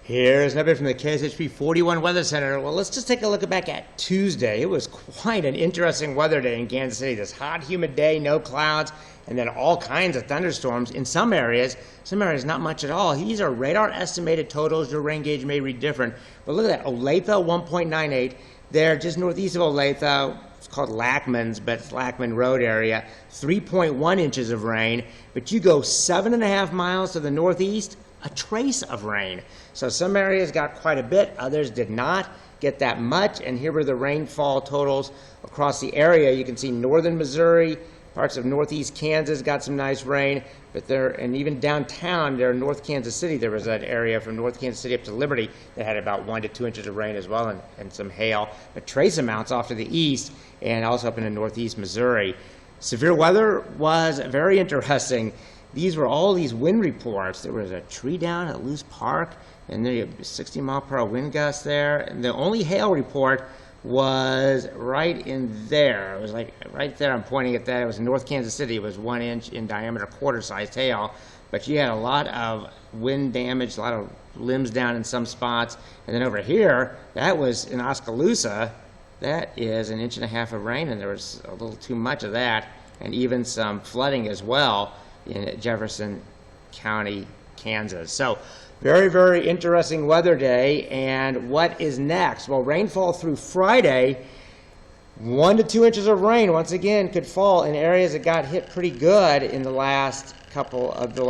Here's an update from the KSHB 41 Weather Center. Well, let's just take a look back at Tuesday. It was quite an interesting weather day in Kansas City. This hot, humid day, no clouds, and then all kinds of thunderstorms in some areas not much at all. These are radar estimated totals. Your rain gauge may read different. But look at that, Olathe 1.98. There, just northeast of Olathe. It's called Lackman's, but it's Lackman Road area. 3.1 inches of rain. But you go 7.5 miles to the northeast, a trace of rain. So some areas got quite a bit, others did not get that much. And here were the rainfall totals across the area. You can see northern Missouri, parts of northeast Kansas got some nice rain, but there, and even downtown there in North Kansas City, there was that area from North Kansas City up to Liberty that had about 1 to 2 inches of rain as well, and some hail, but trace amounts off to the east and also up into northeast Missouri. Severe weather was very interesting. These were all these wind reports. There was a tree down at Loose Park, and there you have 60-mile-per-hour wind gusts there. And the only hail report was right in there. It was like right there. I'm pointing at that. It was in North Kansas City. It was 1 inch in diameter, quarter-sized hail. But you had a lot of wind damage, a lot of limbs down in some spots. And then over here, that was in Oskaloosa. That is 1.5 inches of rain, and there was a little too much of that, and even some flooding as well in Jefferson County, Kansas. So very, very interesting weather day. And what is next? Well, rainfall through Friday, 1 to 2 inches of rain once again could fall in areas that got hit pretty good in the last couple of the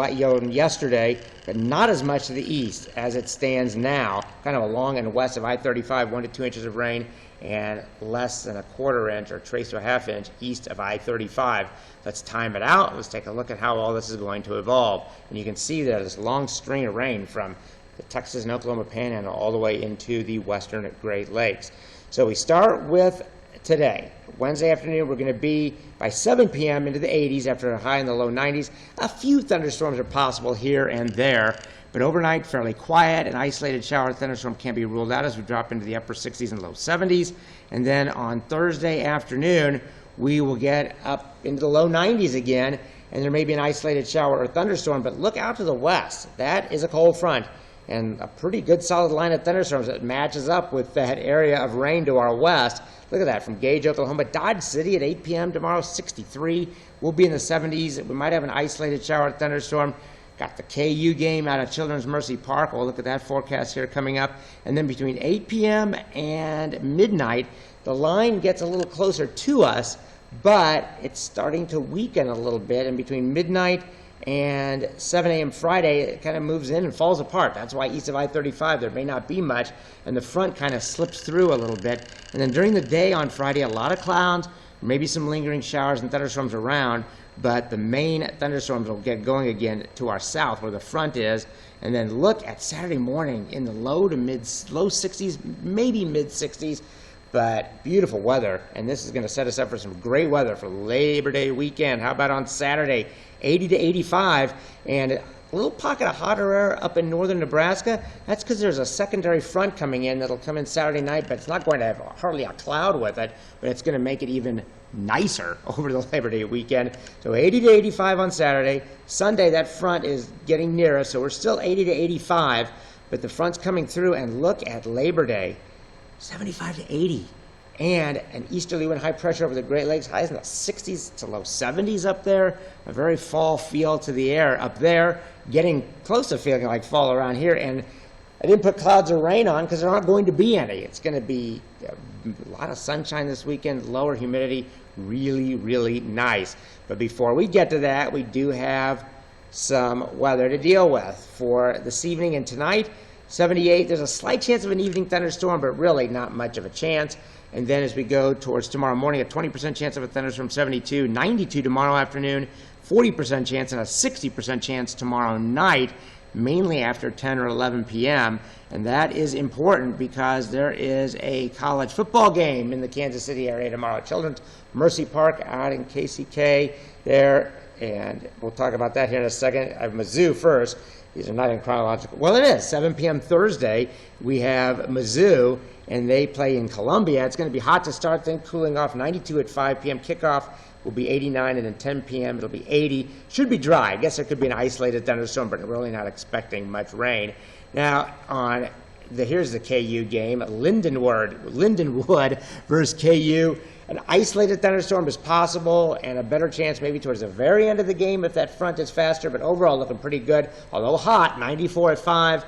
yesterday, but not as much to the east as it stands now. Kind of along and west of I-35, 1 to 2 inches of rain, and less than 1/4 inch or trace to 1/2 inch east of I-35. Let's time it out. Let's take a look at how all this is going to evolve. And you can see there's this long string of rain from the Texas and Oklahoma Panhandle all the way into the western Great Lakes. So we start with today. Wednesday afternoon, we're going to be by 7 p.m. into the 80s after a high in the low 90s. A few thunderstorms are possible here and there, but overnight, fairly quiet. An isolated shower thunderstorm can't be ruled out as we drop into the upper 60s and low 70s. And then on Thursday afternoon, we will get up into the low 90s again, and there may be an isolated shower or thunderstorm, but look out to the west. That is a cold front, and a pretty good solid line of thunderstorms that matches up with that area of rain to our west. Look at that, from Gage, Oklahoma. Dodge City at 8 p.m. tomorrow, 63. We'll be in the 70s. We might have an isolated shower or thunderstorm. Got the KU game out of Children's Mercy Park. We'll look at that forecast here coming up. And then between 8 p.m. and midnight, the line gets a little closer to us, but it's starting to weaken a little bit. And between midnight and 7 a.m. Friday, it kind of moves in and falls apart. That's why east of I-35 there may not be much, and the front kind of slips through a little bit. And then during the day on Friday, a lot of clouds, maybe some lingering showers and thunderstorms around, but the main thunderstorms will get going again to our south where the front is. And then look at Saturday morning in the low 60s, maybe mid 60s, but beautiful weather. And this is going to set us up for some great weather for Labor Day weekend. How about on Saturday, 80 to 85, and a little pocket of hotter air up in northern Nebraska. That's because there's a secondary front coming in that'll come in Saturday night, but it's not going to have hardly a cloud with it, but it's going to make it even nicer over the Labor Day weekend. So 80 to 85 on Saturday. Sunday, that front is getting near us, so we're still 80 to 85, but the front's coming through, and look at Labor Day, 75 to 80. And an easterly wind, high pressure over the Great Lakes, highs in the 60s to low 70s up there. A very fall feel to the air up there, getting close to feeling like fall around here. And I didn't put clouds or rain on because there aren't going to be any. It's going to be a lot of sunshine this weekend, lower humidity, really, really nice. But before we get to that, we do have some weather to deal with for this evening and tonight. 78, there's a slight chance of an evening thunderstorm, but really not much of a chance. And then as we go towards tomorrow morning, a 20% chance of a thunderstorm, 72, 92 tomorrow afternoon, 40% chance, and a 60% chance tomorrow night, mainly after 10 or 11 p.m. And that is important because there is a college football game in the Kansas City area tomorrow. Children's Mercy Park out in KCK there, and we'll talk about that here in a second. I have Mizzou first. These are not in chronological. Well, it is 7 p.m. Thursday. We have Mizzou, and they play in Columbia. It's going to be hot to start, then cooling off. 92 at 5 p.m. Kickoff will be 89, and then 10 p.m. it'll be 80. Should be dry. I guess there could be an isolated thunderstorm, but we're really not expecting much rain. Now, here's the KU game, Lindenwood versus KU. An isolated thunderstorm is possible, and a better chance maybe towards the very end of the game if that front is faster, but overall looking pretty good, although hot, 94 at 5,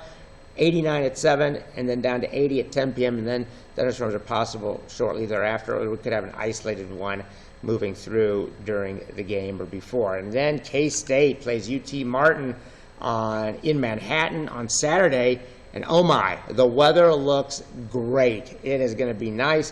89 at 7, and then down to 80 at 10 p.m., and then thunderstorms are possible shortly thereafter, or we could have an isolated one moving through during the game or before. And then K-State plays UT Martin in Manhattan on Saturday, and oh my, the weather looks great. It is going to be nice.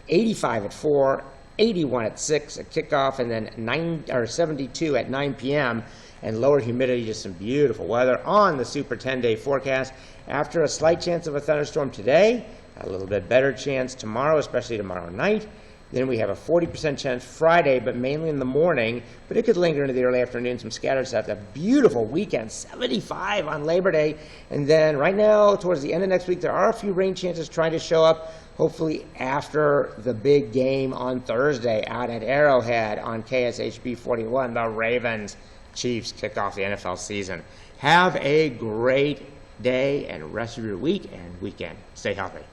85 at 4, 81 at 6 at kickoff, and then 72 at 9 p.m., and lower humidity, just some beautiful weather on the Super 10-day forecast. After a slight chance of a thunderstorm today, a little bit better chance tomorrow, especially tomorrow night. Then we have a 40% chance Friday, but mainly in the morning, but it could linger into the early afternoon, some scattered stuff. A beautiful weekend, 75 on Labor Day. And then right now, towards the end of next week, there are a few rain chances trying to show up, hopefully after the big game on Thursday out at Arrowhead on KSHB 41. The Ravens Chiefs kick off the NFL season. Have a great day and rest of your week and weekend. Stay healthy.